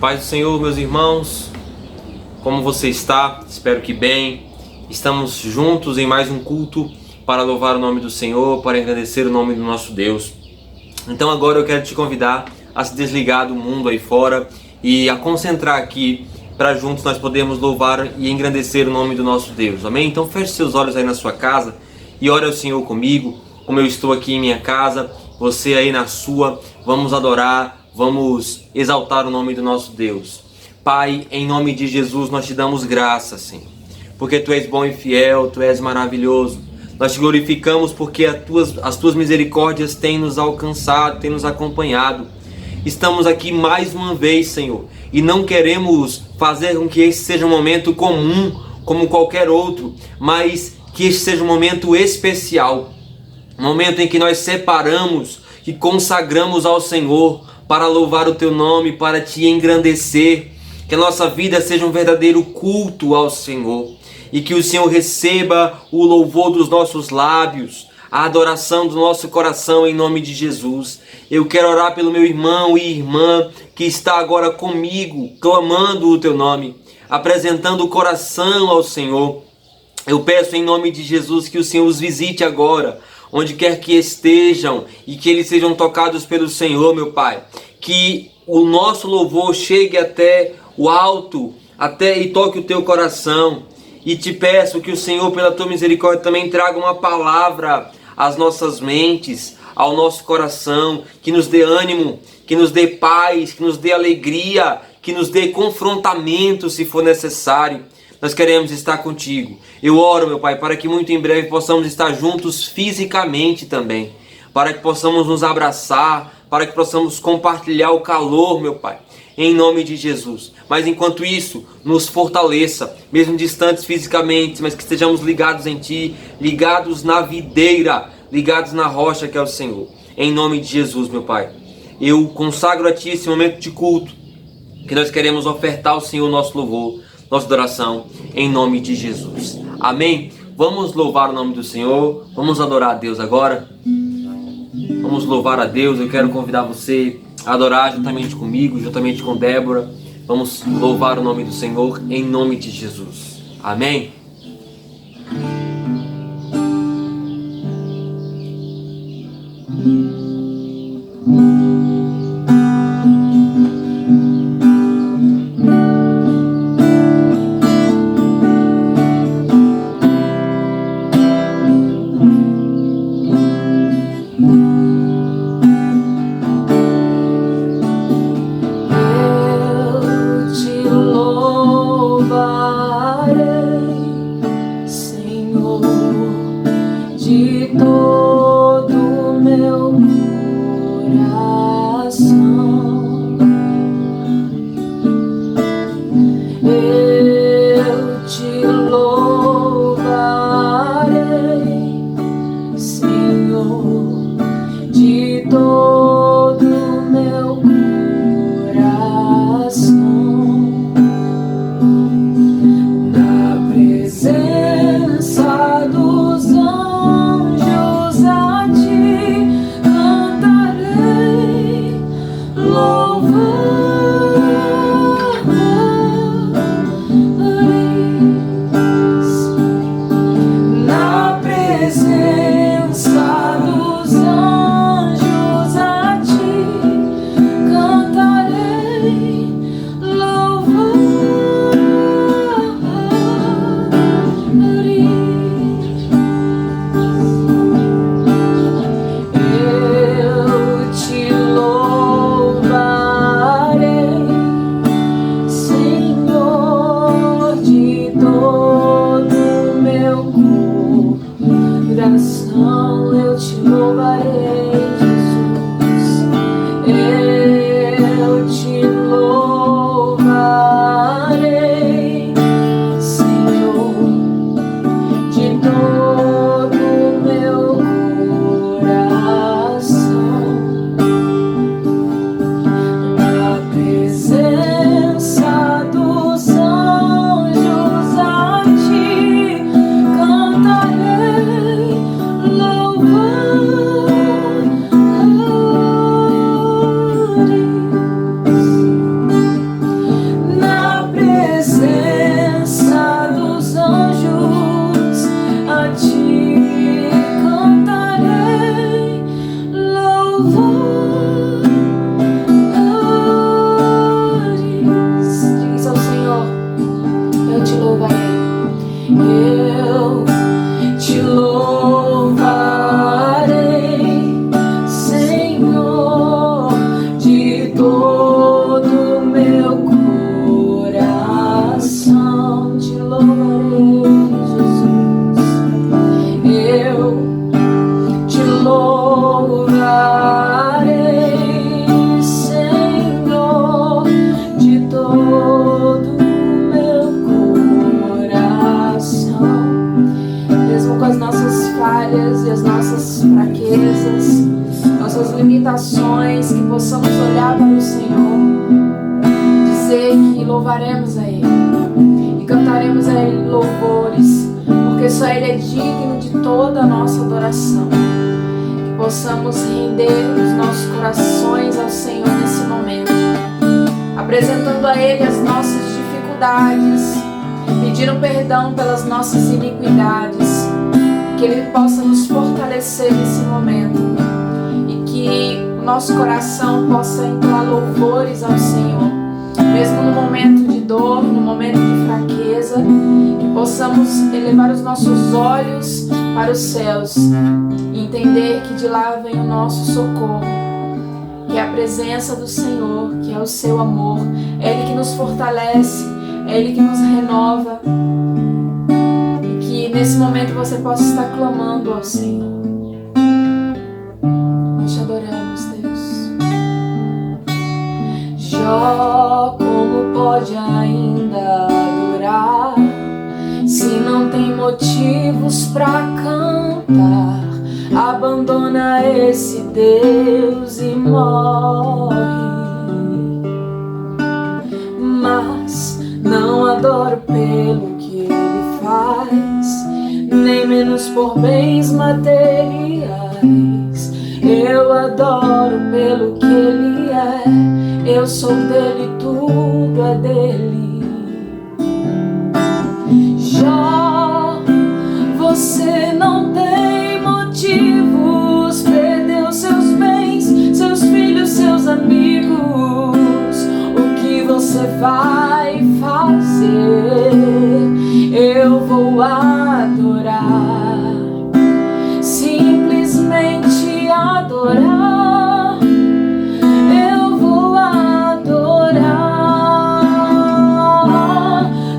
Paz do Senhor, meus irmãos, como você está? Espero que bem. Estamos juntos em mais um culto para louvar o nome do Senhor, para engrandecer o nome do nosso Deus. Então agora eu quero te convidar a se desligar do mundo aí fora e a concentrar aqui para juntos nós podermos louvar e engrandecer o nome do nosso Deus. Amém? Então feche seus olhos aí na sua casa e ore ao Senhor comigo, como eu estou aqui em minha casa, você aí na sua. Vamos adorar. Vamos exaltar o nome do nosso Deus. Pai, em nome de Jesus, nós te damos graças, Senhor, porque Tu és bom e fiel, Tu és maravilhoso. Nós te glorificamos porque as tuas misericórdias têm nos alcançado, têm nos acompanhado. Estamos aqui mais uma vez, Senhor, e não queremos fazer com que esse seja um momento comum, como qualquer outro, mas que este seja um momento especial. Um momento em que nós separamos e consagramos ao Senhor, para louvar o Teu nome, para Te engrandecer, que a nossa vida seja um verdadeiro culto ao Senhor, e que o Senhor receba o louvor dos nossos lábios, a adoração do nosso coração em nome de Jesus. Eu quero orar pelo meu irmão e irmã que está agora comigo, clamando o Teu nome, apresentando o coração ao Senhor. Eu peço em nome de Jesus que o Senhor os visite agora, onde quer que estejam, e que eles sejam tocados pelo Senhor, meu Pai. Que o nosso louvor chegue até o alto, até e toque o Teu coração. E te peço que o Senhor, pela Tua misericórdia, também traga uma palavra às nossas mentes, ao nosso coração, que nos dê ânimo, que nos dê paz, que nos dê alegria, que nos dê confrontamento se for necessário. Nós queremos estar contigo. Eu oro, meu Pai, para que muito em breve possamos estar juntos fisicamente também. Para que possamos nos abraçar, para que possamos compartilhar o calor, meu Pai. Em nome de Jesus. Mas enquanto isso, nos fortaleça, mesmo distantes fisicamente, mas que estejamos ligados em Ti, ligados na videira, ligados na rocha que é o Senhor. Em nome de Jesus, meu Pai. Eu consagro a Ti esse momento de culto, que nós queremos ofertar ao Senhor nosso louvor, nossa adoração, em nome de Jesus. Amém? Vamos louvar o nome do Senhor. Vamos adorar a Deus agora. Vamos louvar a Deus. Eu quero convidar você a adorar juntamente comigo, juntamente com Débora. Vamos louvar o nome do Senhor em nome de Jesus. Amém? possamos olhar para o Senhor, dizer que louvaremos a Ele e cantaremos a Ele louvores, porque só Ele é digno de toda a nossa adoração. Que possamos render os nossos corações ao Senhor nesse momento, apresentando a Ele as nossas dificuldades, pedindo perdão pelas nossas iniquidades, que Ele possa nos fortalecer nesse momento e que o nosso coração possa entoar louvores ao Senhor, mesmo no momento de dor, no momento de fraqueza, que possamos elevar os nossos olhos para os céus e entender que de lá vem o nosso socorro, que é a presença do Senhor, que é o seu amor, é Ele que nos fortalece, é Ele que nos renova. E nesse momento você possa estar clamando ao Senhor. Nós te adoramos, Deus. Jó, como pode ainda adorar se não tem motivos pra cantar? Abandona esse Deus e morre. Mas não adoro pelo que Ele faz, nem menos por bens materiais. Eu adoro pelo que Ele é, eu sou dele, tudo é dele. Jó, você não tem motivos, perdeu seus bens, seus filhos, seus amigos. O que você vai fazer? Eu vou adorar, simplesmente adorar. Eu vou adorar.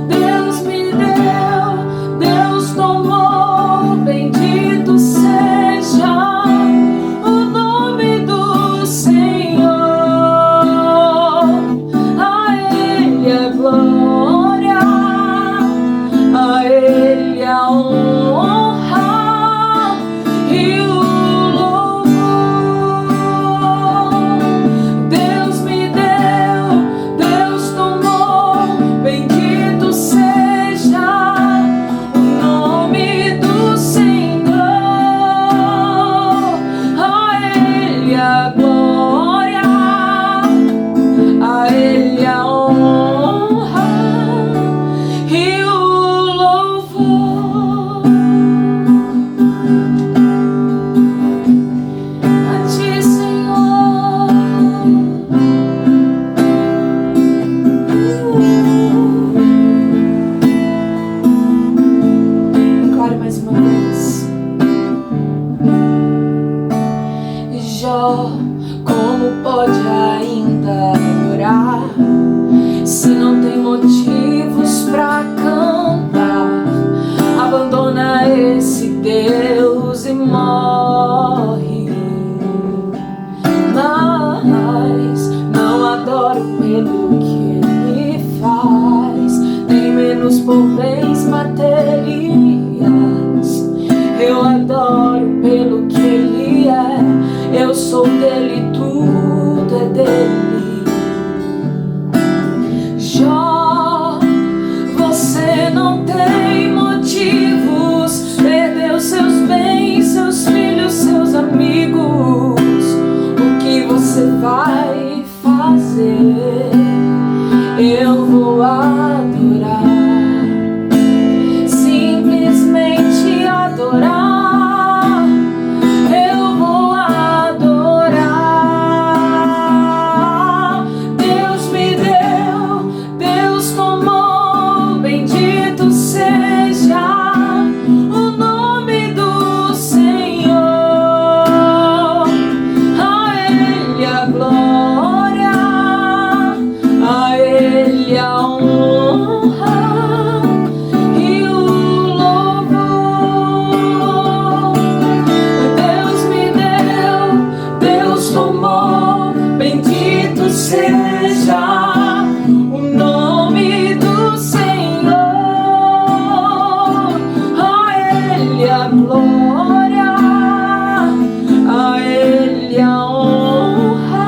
Deus me deu, Deus tomou, bendito seja o nome do Senhor. A Ele a glória, a Ele a honra e o louvor. Deus me deu, Deus tomou, bendito seja o nome do Senhor. A Ele a glória, a Ele a honra e o louvor. A Ti, Senhor. Declare mais uma vez. Jó, como pode ainda adorar se não tem motivos pra cantar? Abandona esse Deus e morre. Mas não adoro pelo que Ele faz, nem menos por bens materiais. Eu adoro pelo que Ele é, eu sou dele, tudo é dele. Jó, você não tem motivos, perdeu seus bens, seus filhos, seus amigos. O que você vai fazer? Eu vou adorar, simplesmente adorar. Eu vou adorar. Deus me deu, Deus tomou, bendito seja o nome do Senhor. A Ele a glória, a Ele a honra e o louvor. Deus me deu, Deus tomou, bendito seja o nome do Senhor. A Ele a glória, a Ele a honra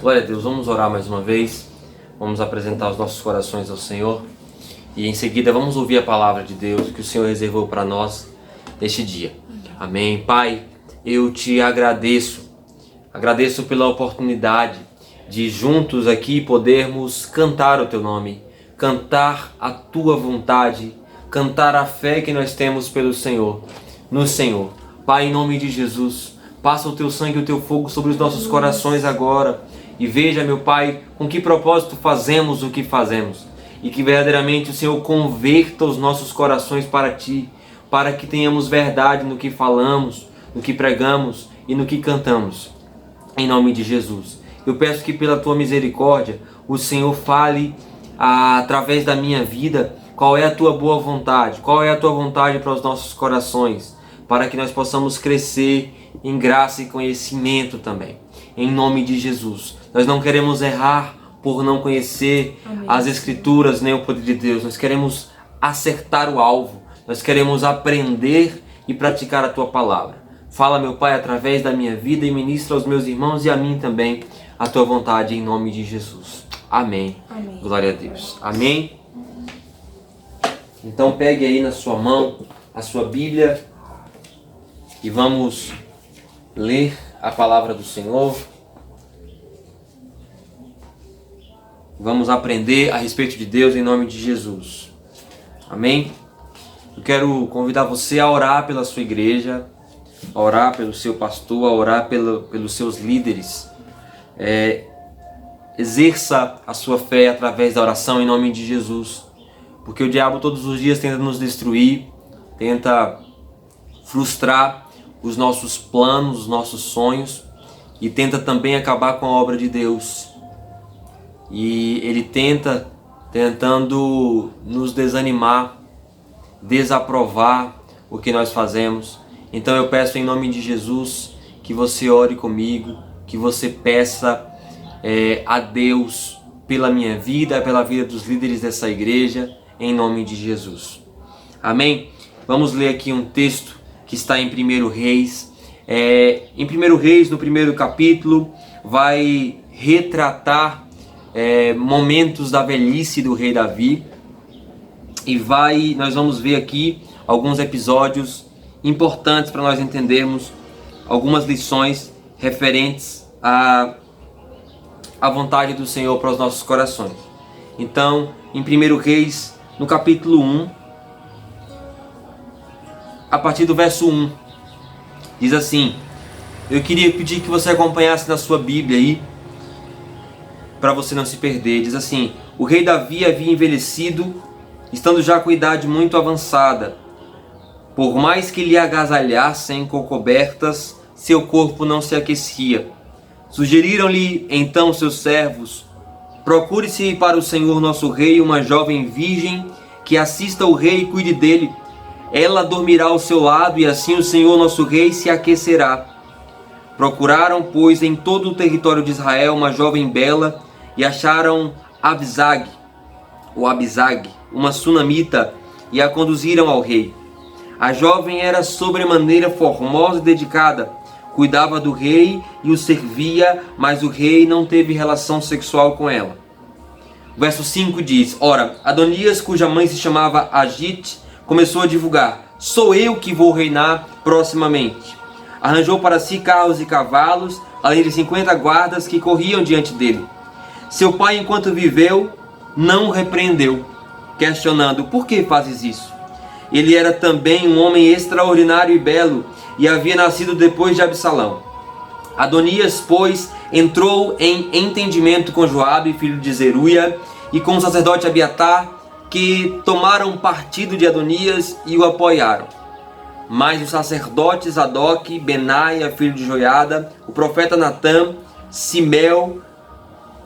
Glória a Deus, vamos orar mais uma vez, vamos apresentar os nossos corações ao Senhor e em seguida vamos ouvir a palavra de Deus que o Senhor reservou para nós neste dia. Amém. Pai, eu te agradeço pela oportunidade de juntos aqui podermos cantar o teu nome, cantar a tua vontade, cantar a fé que nós temos pelo Senhor, no Senhor. Pai, em nome de Jesus, passa o teu sangue e o teu fogo sobre os nossos corações agora e veja, meu Pai, com que propósito fazemos o que fazemos e que verdadeiramente o Senhor converta os nossos corações para Ti, para que tenhamos verdade no que falamos, no que pregamos e no que cantamos. Em nome de Jesus, eu peço que pela Tua misericórdia o Senhor fale através da minha vida qual é a Tua boa vontade, qual é a Tua vontade para os nossos corações, para que nós possamos crescer em graça e conhecimento também. Em nome de Jesus. Nós não queremos errar por não conhecer as Escrituras nem o poder de Deus. Nós queremos acertar o alvo. Nós queremos aprender e praticar a Tua palavra. Fala, meu Pai, através da minha vida e ministra aos meus irmãos e a mim também a Tua vontade em nome de Jesus. Amém. Amém. Glória a Deus. Amém. Então pegue aí na sua mão a sua Bíblia e vamos ler a palavra do Senhor. Vamos aprender a respeito de Deus em nome de Jesus. Amém? Eu quero convidar você a orar pela sua igreja, a orar pelo seu pastor, a orar pelos seus líderes. Exerça a sua fé através da oração em nome de Jesus. Porque o diabo todos os dias tenta nos destruir, tenta frustrar os nossos planos, os nossos sonhos e tenta também acabar com a obra de Deus. E ele tentando nos desanimar, desaprovar o que nós fazemos. Então eu peço em nome de Jesus que você ore comigo, que você peça a Deus pela minha vida, pela vida dos líderes dessa igreja, em nome de Jesus. Amém? Vamos ler aqui um texto que está em 1 Reis. Em 1 Reis, no primeiro capítulo, vai retratar momentos da velhice do rei Davi. E nós vamos ver aqui alguns episódios importantes para nós entendermos algumas lições referentes à vontade do Senhor para os nossos corações. Então, em 1 Reis, no capítulo 1, a partir do verso 1, diz assim, eu queria pedir que você acompanhasse na sua Bíblia aí, para você não se perder. Diz assim, o rei Davi havia envelhecido, estando já com idade muito avançada. Por mais que lhe agasalhassem com cobertas, seu corpo não se aquecia. Sugeriram-lhe então seus servos, procure-se para o Senhor nosso rei uma jovem virgem que assista o rei e cuide dele. Ela dormirá ao seu lado e assim o Senhor nosso rei se aquecerá. Procuraram, pois, em todo o território de Israel uma jovem bela e acharam Abizag, uma sunamita, e a conduziram ao rei. A jovem era sobremaneira formosa e dedicada, cuidava do rei e o servia, mas o rei não teve relação sexual com ela. O verso 5 diz, ora, Adonias, cuja mãe se chamava Agite, começou a divulgar, sou eu que vou reinar proximamente. Arranjou para si carros e cavalos, além de 50 guardas que corriam diante dele. Seu pai, enquanto viveu, não o repreendeu, questionando, por que fazes isso? Ele era também um homem extraordinário e belo, e havia nascido depois de Absalão. Adonias, pois, entrou em entendimento com Joabe, filho de Zeruia, e com o sacerdote Abiatar, que tomaram partido de Adonias e o apoiaram. Mas os sacerdotes Zadok, Benaia, filho de Joiada, o profeta Natã, Simeu,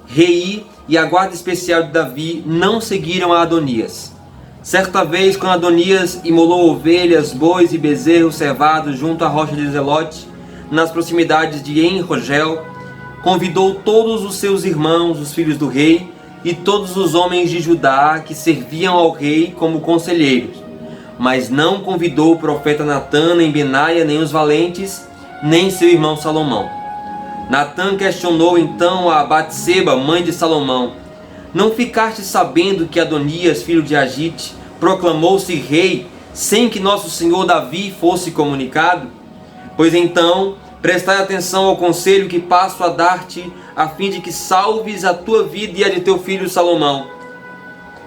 Rei e a guarda especial de Davi não seguiram a Adonias. Certa vez, quando Adonias imolou ovelhas, bois e bezerros cevados junto à rocha de Zelote, nas proximidades de En-Rogel, convidou todos os seus irmãos, os filhos do rei, e todos os homens de Judá que serviam ao rei como conselheiros. Mas não convidou o profeta Natã, nem Benaia, nem os valentes, nem seu irmão Salomão. Natã questionou então a Batseba, mãe de Salomão: não ficaste sabendo que Adonias, filho de Agite, proclamou-se rei sem que nosso senhor Davi fosse comunicado? Pois então, prestai atenção ao conselho que passo a dar-te, a fim de que salves a tua vida e a de teu filho Salomão.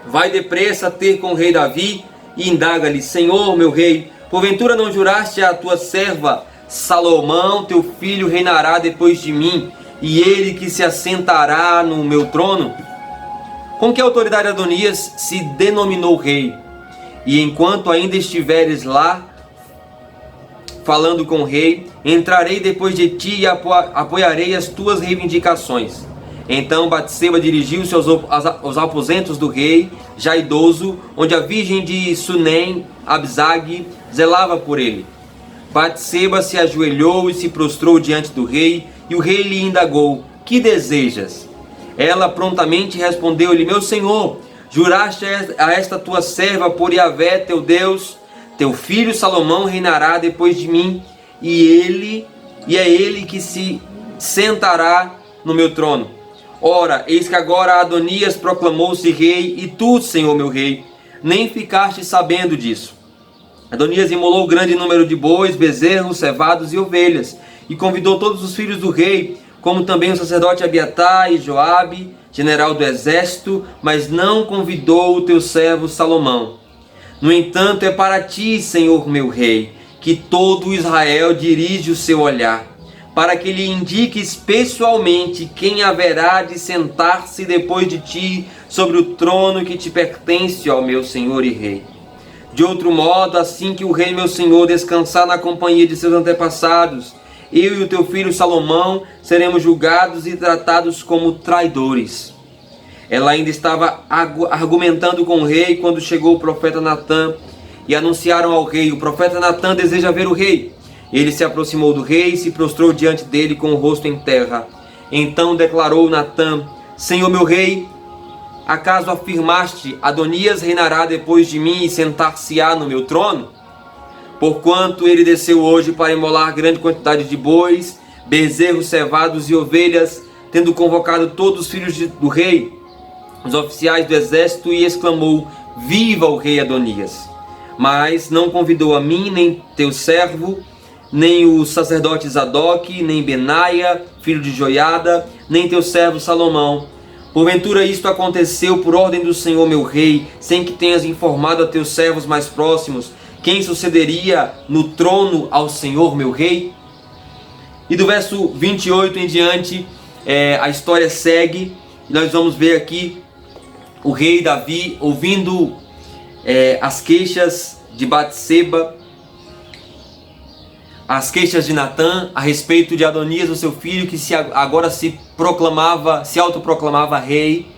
Vai depressa ter com o rei Davi e indaga-lhe: Senhor, meu rei, porventura não juraste à tua serva Salomão, teu filho, reinará depois de mim, e ele que se assentará no meu trono? Com que autoridade Adonias se denominou rei? E enquanto ainda estiveres lá, falando com o rei, entrarei depois de ti e apoiarei as tuas reivindicações. Então Batseba dirigiu-se aos aposentos do rei, já idoso, onde a virgem de Sunem, Abzag, zelava por ele. Batseba se ajoelhou e se prostrou diante do rei, e o rei lhe indagou: que desejas? Ela prontamente respondeu-lhe: meu senhor, juraste a esta tua serva por Yahvé teu Deus, teu filho Salomão reinará depois de mim, e é ele que se sentará no meu trono. Ora, eis que agora Adonias proclamou-se rei, e tu, senhor meu rei, nem ficaste sabendo disso. Adonias imolou grande número de bois, bezerros, cevados e ovelhas, e convidou todos os filhos do rei, como também o sacerdote Abiatar e Joabe, general do exército, mas não convidou o teu servo Salomão. No entanto, é para ti, senhor meu rei, que todo Israel dirige o seu olhar, para que lhe indiques pessoalmente quem haverá de sentar-se depois de ti sobre o trono que te pertence, ó meu senhor e rei. De outro modo, assim que o rei meu senhor descansar na companhia de seus antepassados, eu e o teu filho Salomão seremos julgados e tratados como traidores. Ela ainda estava argumentando com o rei quando chegou o profeta Natã, e anunciaram ao rei: o profeta Natã deseja ver o rei. Ele se aproximou do rei e se prostrou diante dele com o rosto em terra. Então declarou Natã: Senhor meu rei, acaso afirmaste: Adonias reinará depois de mim e sentar-se-á no meu trono? Porquanto ele desceu hoje para imolar grande quantidade de bois, bezerros, cevados e ovelhas, tendo convocado todos os filhos do rei, os oficiais do exército, e exclamou: viva o rei Adonias! Mas não convidou a mim, nem teu servo, nem o sacerdote Zadok, nem Benaia, filho de Joiada, nem teu servo Salomão. Porventura isto aconteceu por ordem do Senhor meu rei, sem que tenhas informado a teus servos mais próximos quem sucederia no trono ao Senhor meu rei? E do verso 28 em diante, a história segue. Nós vamos ver aqui o rei Davi ouvindo as queixas de Batseba, as queixas de Natã a respeito de Adonias, o seu filho, que agora se autoproclamava rei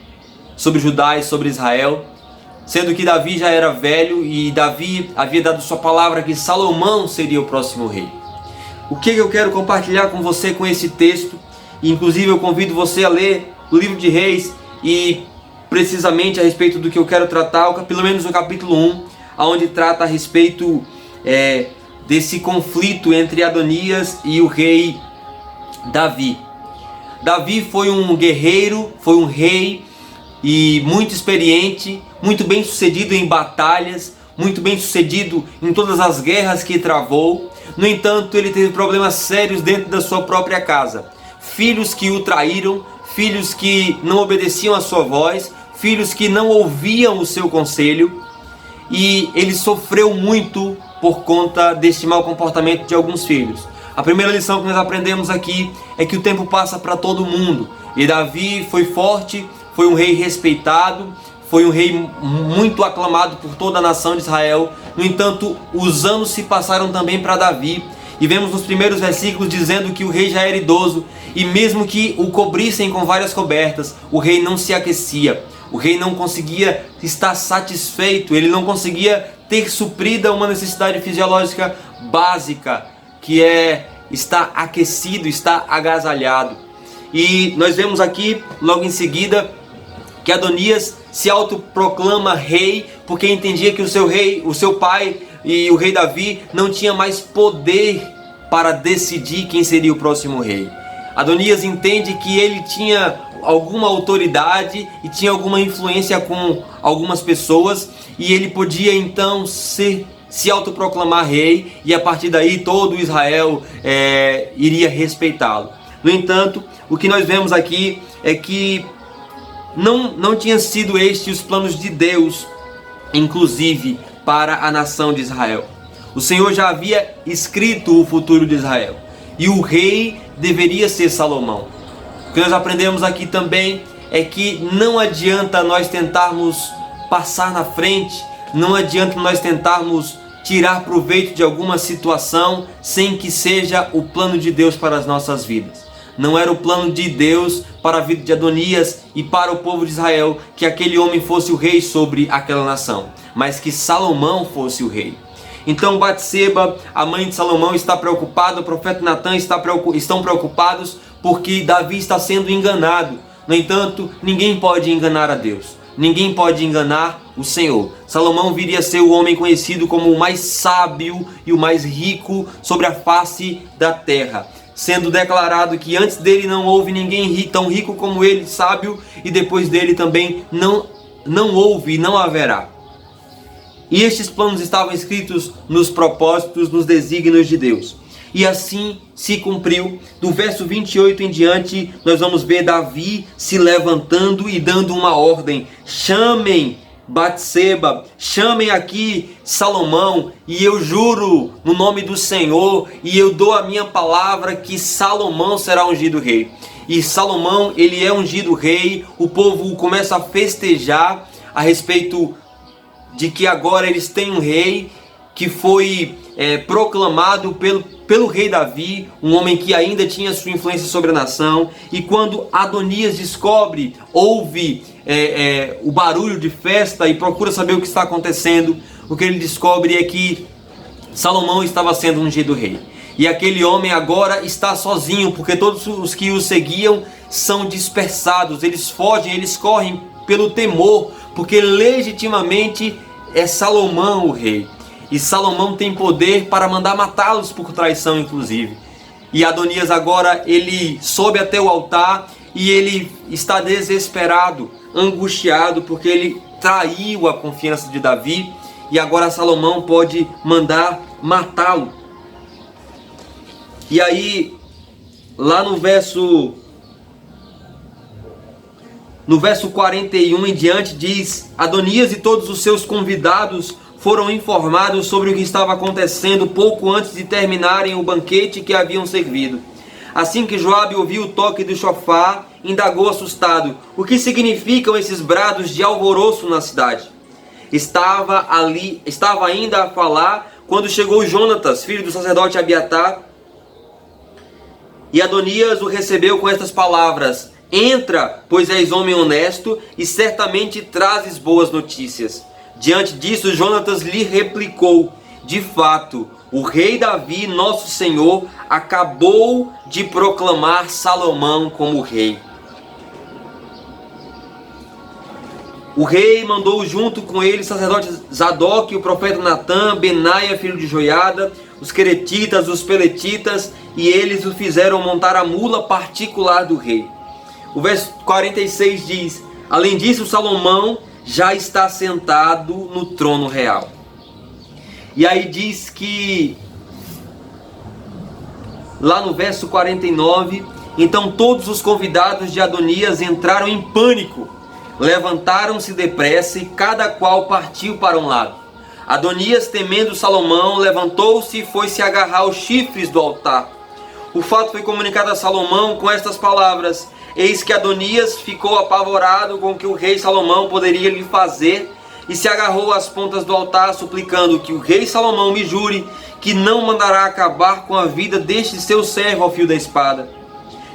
sobre Judá e sobre Israel, sendo que Davi já era velho e Davi havia dado sua palavra que Salomão seria o próximo rei. O que eu quero compartilhar com você com esse texto, e inclusive eu convido você a ler o livro de Reis, e precisamente a respeito do que eu quero tratar, pelo menos o capítulo 1, onde trata a respeito desse conflito entre Adonias e o rei Davi. Davi foi um guerreiro, foi um rei e muito experiente, muito bem sucedido em batalhas, muito bem sucedido em todas as guerras que travou. No entanto, ele teve problemas sérios dentro da sua própria casa. Filhos que o traíram, filhos que não obedeciam à sua voz, filhos que não ouviam o seu conselho, e ele sofreu muito por conta deste mau comportamento de alguns filhos. A primeira lição que nós aprendemos aqui é que o tempo passa para todo mundo, e Davi foi forte, foi um rei respeitado, foi um rei muito aclamado por toda a nação de Israel. No entanto, os anos se passaram também para Davi, e vemos nos primeiros versículos dizendo que o rei já era idoso, e mesmo que o cobrissem com várias cobertas, o rei não se aquecia, o rei não conseguia estar satisfeito, ele não conseguia ter suprida uma necessidade fisiológica básica, que é estar aquecido, estar agasalhado. E nós vemos aqui, logo em seguida, que Adonias se autoproclama rei, porque entendia que o seu pai e o rei Davi não tinha mais poder para decidir quem seria o próximo rei. Adonias entende que ele tinha alguma autoridade e tinha alguma influência com algumas pessoas, e ele podia então se autoproclamar rei, e a partir daí todo Israel iria respeitá-lo. No entanto, o que nós vemos aqui é que não tinha sido este os planos de Deus, inclusive para a nação de Israel. O Senhor já havia escrito o futuro de Israel, e o rei deveria ser Salomão. O que nós aprendemos aqui também é que não adianta nós tentarmos passar na frente, não adianta nós tentarmos tirar proveito de alguma situação sem que seja o plano de Deus para as nossas vidas. Não era o plano de Deus para a vida de Adonias e para o povo de Israel que aquele homem fosse o rei sobre aquela nação, mas que Salomão fosse o rei. Então Batseba, a mãe de Salomão, está preocupada, o profeta Natan estão preocupados porque Davi está sendo enganado. No entanto, ninguém pode enganar a Deus, ninguém pode enganar o Senhor. Salomão viria a ser o homem conhecido como o mais sábio e o mais rico sobre a face da terra, sendo declarado que antes dele não houve ninguém tão rico como ele, sábio, e depois dele também não houve e não haverá. E estes planos estavam escritos nos propósitos, nos desígnios de Deus. E assim se cumpriu. Do verso 28 em diante, nós vamos ver Davi se levantando e dando uma ordem: chamem Batseba, chamem aqui Salomão, e eu juro no nome do Senhor, e eu dou a minha palavra que Salomão será ungido rei. E Salomão, ele é ungido rei. O povo começa a festejar a respeito de que agora eles têm um rei que foi proclamado pelo rei Davi, um homem que ainda tinha sua influência sobre a nação. E quando Adonias ouve o barulho de festa e procura saber o que está acontecendo, o que ele descobre é que Salomão estava sendo ungido rei. E aquele homem agora está sozinho, porque todos os que o seguiam são dispersados, eles fogem, eles correm pelo temor, porque legitimamente é Salomão o rei. E Salomão tem poder para mandar matá-los por traição, inclusive. E Adonias agora, ele sobe até o altar e ele está desesperado, angustiado, porque ele traiu a confiança de Davi, e agora Salomão pode mandar matá-lo. E aí, lá no verso 41 em diante, diz: Adonias e todos os seus convidados foram informados sobre o que estava acontecendo pouco antes de terminarem o banquete que haviam servido. Assim que Joabe ouviu o toque do chofar, indagou assustado: o que significam esses brados de alvoroço na cidade? Estava ainda a falar quando chegou Jonatas, filho do sacerdote Abiatar, e Adonias o recebeu com estas palavras: entra, pois és homem honesto e certamente trazes boas notícias. Diante disso, Jonatas lhe replicou: de fato, o rei Davi, nosso senhor, acabou de proclamar Salomão como rei. O rei mandou junto com ele o sacerdote Zadok, o profeta Natan, Benaia, filho de Joiada, os queretitas, os peletitas, e eles o fizeram montar a mula particular do rei. O verso 46 diz: além disso, Salomão já está sentado no trono real. E aí diz que, lá no verso 49, então todos os convidados de Adonias entraram em pânico, levantaram-se depressa e cada qual partiu para um lado. Adonias, temendo Salomão, levantou-se e foi se agarrar aos chifres do altar. O fato foi comunicado a Salomão com estas palavras: eis que Adonias ficou apavorado com o que o rei Salomão poderia lhe fazer, e se agarrou às pontas do altar, suplicando que o rei Salomão me jure que não mandará acabar com a vida deste seu servo ao fio da espada.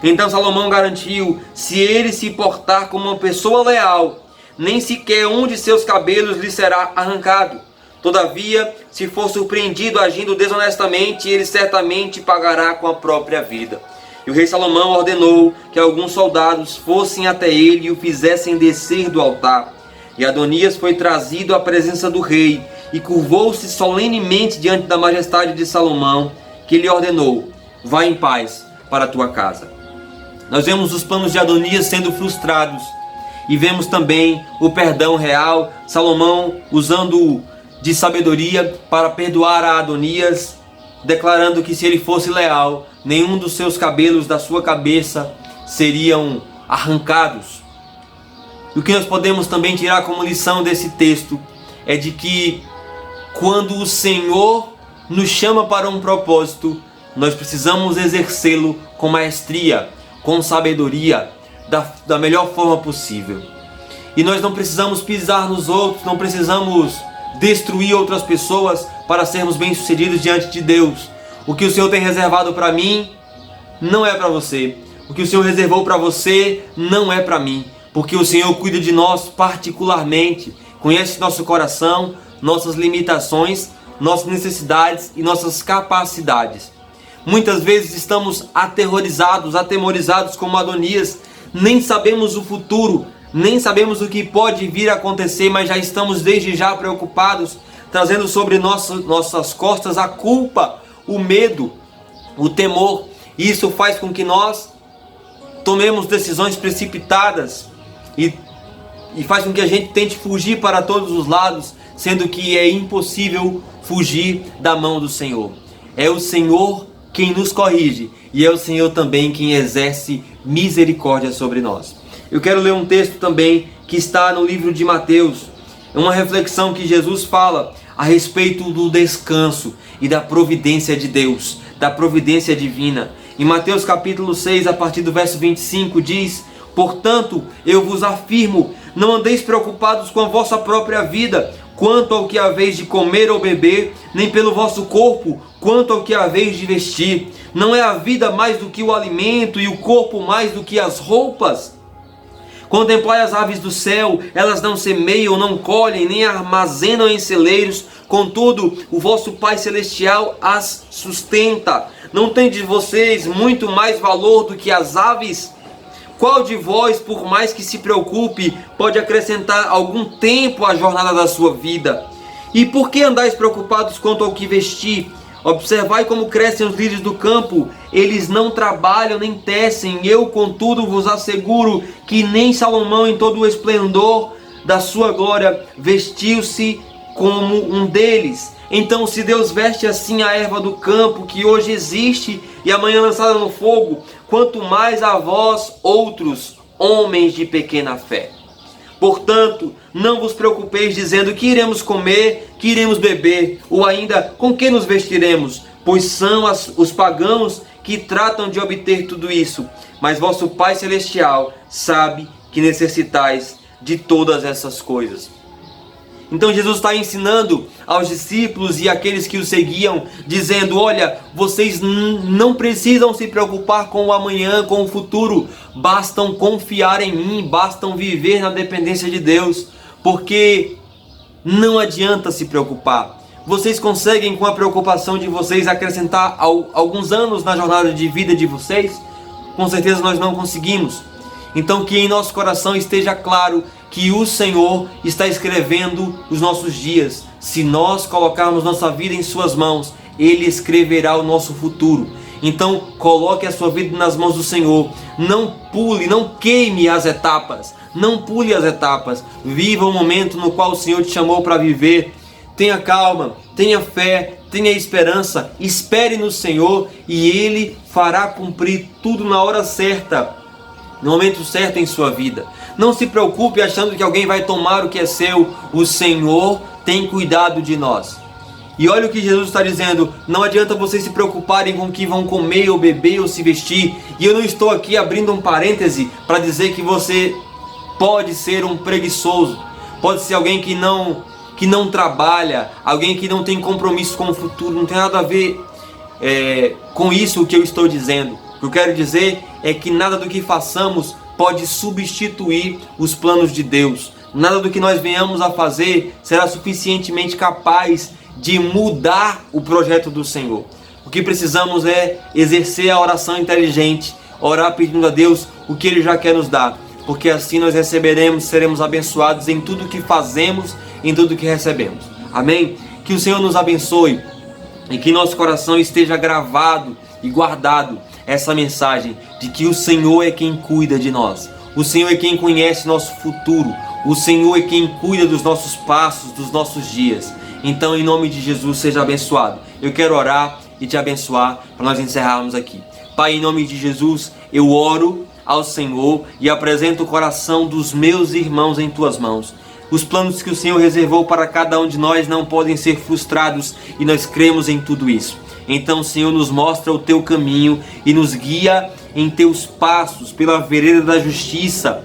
Então Salomão garantiu: se ele se portar como uma pessoa leal, nem sequer um de seus cabelos lhe será arrancado. Todavia, se for surpreendido agindo desonestamente, ele certamente pagará com a própria vida. E o rei Salomão ordenou que alguns soldados fossem até ele e o fizessem descer do altar. E Adonias foi trazido à presença do rei e curvou-se solenemente diante da majestade de Salomão, que lhe ordenou: vá em paz para a tua casa. Nós vemos os planos de Adonias sendo frustrados e vemos também o perdão real, Salomão usando de sabedoria para perdoar a Adonias, declarando que se ele fosse leal, nenhum dos seus cabelos da sua cabeça seriam arrancados. E o que nós podemos também tirar como lição desse texto é de que quando o Senhor nos chama para um propósito, nós precisamos exercê-lo com maestria, com sabedoria, da melhor forma possível. E nós não precisamos pisar nos outros, não precisamos destruir outras pessoas para sermos bem-sucedidos diante de Deus. O que o Senhor tem reservado para mim não é para você. O que o Senhor reservou para você não é para mim. Porque o Senhor cuida de nós particularmente, conhece nosso coração, nossas limitações, nossas necessidades e nossas capacidades. Muitas vezes estamos atemorizados como Adonias, nem sabemos o futuro, nem sabemos o que pode vir a acontecer, mas já estamos desde já preocupados, trazendo sobre nossas costas a culpa, o medo, o temor. E isso faz com que nós tomemos decisões precipitadas e faz com que a gente tente fugir para todos os lados, sendo que é impossível fugir da mão do Senhor. É o Senhor quem nos corrige e é o Senhor também quem exerce misericórdia sobre nós. Eu quero ler um texto também que está no livro de Mateus. É uma reflexão que Jesus fala a respeito do descanso e da providência de Deus, da providência divina. Em Mateus capítulo 6, a partir do verso 25, diz: portanto, eu vos afirmo, não andeis preocupados com a vossa própria vida, quanto ao que haveis de comer ou beber, nem pelo vosso corpo, quanto ao que haveis de vestir. Não é a vida mais do que o alimento, e o corpo mais do que as roupas? Contemplai as aves do céu, elas não semeiam, não colhem, nem armazenam em celeiros, contudo, o vosso Pai Celestial as sustenta. Não tendes vocês muito mais valor do que as aves? Qual de vós, por mais que se preocupe, pode acrescentar algum tempo à jornada da sua vida? E por que andais preocupados quanto ao que vestir? Observai como crescem os lírios do campo, eles não trabalham nem tecem. Eu, contudo, vos asseguro que nem Salomão, em todo o esplendor da sua glória, vestiu-se como um deles. Então, se Deus veste assim a erva do campo, que hoje existe e amanhã lançada no fogo, quanto mais a vós, outros, homens de pequena fé. Portanto, não vos preocupeis dizendo que iremos comer, que iremos beber, ou ainda com que nos vestiremos, pois são os pagãos que tratam de obter tudo isso. Mas vosso Pai Celestial sabe que necessitais de todas essas coisas. Então Jesus está ensinando aos discípulos e àqueles que o seguiam, dizendo: olha, vocês não precisam se preocupar com o amanhã, com o futuro, bastam confiar em mim, bastam viver na dependência de Deus, porque não adianta se preocupar. Vocês conseguem, com a preocupação de vocês, acrescentar alguns anos na jornada de vida de vocês? Com certeza nós não conseguimos. Então que em nosso coração esteja claro que o Senhor está escrevendo os nossos dias. Se nós colocarmos nossa vida em suas mãos, Ele escreverá o nosso futuro. Então coloque a sua vida nas mãos do Senhor. Não pule, não queime as etapas. Não pule as etapas. Viva o momento no qual o Senhor te chamou para viver. Tenha calma, tenha fé, tenha esperança. Espere no Senhor e Ele fará cumprir tudo na hora certa, no momento certo em sua vida. Não se preocupe achando que alguém vai tomar o que é seu. O Senhor tem cuidado de nós. E olha o que Jesus está dizendo: não adianta vocês se preocuparem com o que vão comer ou beber ou se vestir. E eu não estou aqui abrindo um parêntese para dizer que você pode ser um preguiçoso, pode ser alguém que não trabalha, alguém que não tem compromisso com o futuro. Não tem nada a ver com isso o que eu estou dizendo. O que eu quero dizer é que nada do que façamos pode substituir os planos de Deus. Nada do que nós venhamos a fazer será suficientemente capaz de mudar o projeto do Senhor. O que precisamos é exercer a oração inteligente, orar pedindo a Deus o que Ele já quer nos dar, porque assim nós receberemos, seremos abençoados em tudo que fazemos, em tudo que recebemos. Amém? Que o Senhor nos abençoe e que nosso coração esteja gravado e guardado essa mensagem de que o Senhor é quem cuida de nós. O Senhor é quem conhece nosso futuro. O Senhor é quem cuida dos nossos passos, dos nossos dias. Então, em nome de Jesus, seja abençoado. Eu quero orar e te abençoar para nós encerrarmos aqui. Pai, em nome de Jesus, eu oro ao Senhor e apresento o coração dos meus irmãos em tuas mãos. Os planos que o Senhor reservou para cada um de nós não podem ser frustrados e nós cremos em tudo isso. Então, Senhor, nos mostra o teu caminho e nos guia em teus passos, pela vereda da justiça,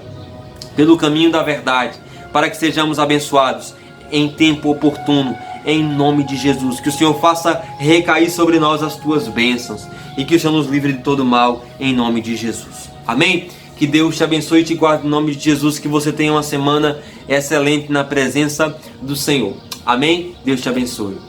pelo caminho da verdade, para que sejamos abençoados em tempo oportuno, em nome de Jesus. Que o Senhor faça recair sobre nós as tuas bênçãos e que o Senhor nos livre de todo mal, em nome de Jesus. Amém? Que Deus te abençoe e te guarde em nome de Jesus, que você tenha uma semana excelente na presença do Senhor. Amém? Deus te abençoe.